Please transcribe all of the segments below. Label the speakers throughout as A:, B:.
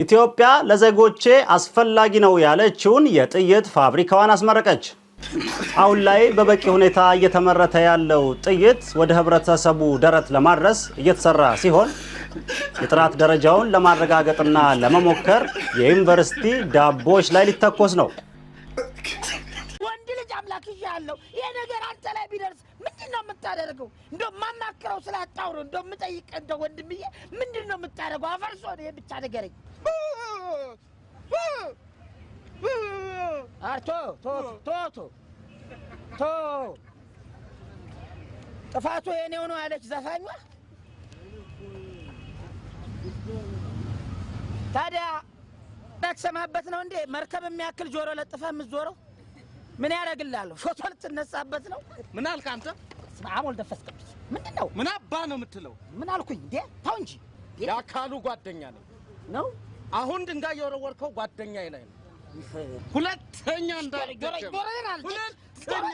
A: ኢትዮጵያ ለዜጎቼ አስፈላጊ ነው ያለችውን የጥይት ፋብሪካዋን አስመረቀች። አሁን ላይ በበቂ ሁኔታ እየተመረተ ያለው ጥይት ወደ ህብረተሰቡ ደረት ለማድረስ እየተሰራ ሲሆን የጥራት ደረጃውን ለማረጋገጥና ለመሞከር የዩኒቨርሲቲ ዳቦች ላይ ሊተኮስ ነው።
B: ወንድ ልጅ አምላክ ይያለው ይሄ ነገር አንተ ላይ ቢደርስ ምንድነው የምታደርገው? እንደው ማማከረው ስላጣው ነው እንደው የምጠይቅ እንደው ወንድምዬ ምንድነው የምታደርገው? አፈርሶ ነው ይሄ ብቻ ነገረኝ። ቶ ጥፋቱ የኔው ነው አለች ዘፋኟ። ታዲያ ተሰማበት ነው እንዴ መርከብ የሚያክል ጆሮ ለጥፈህ የምትዞረው? ምን ያደርግልሃል? ፎቶ ልትነሳበት ነው?
C: ምን አልክ አንተ?
B: ስማሙል ደፈስከብስ ምንድነው?
C: ምን አባ ነው የምትለው?
B: ምን አልኩኝ እንዴ? ታው እንጂ
C: ያካሉ ጓደኛ ነው። አሁን ድንጋይ የወረወርከው ጓደኛዬ ላይ ነው። ሁለተኛ እንዳይደገም ሁለተኛ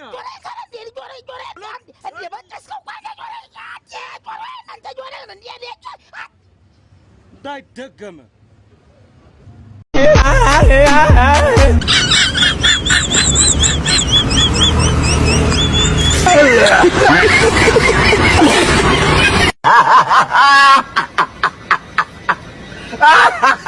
C: እንዳይደገም
D: Ha ha ha!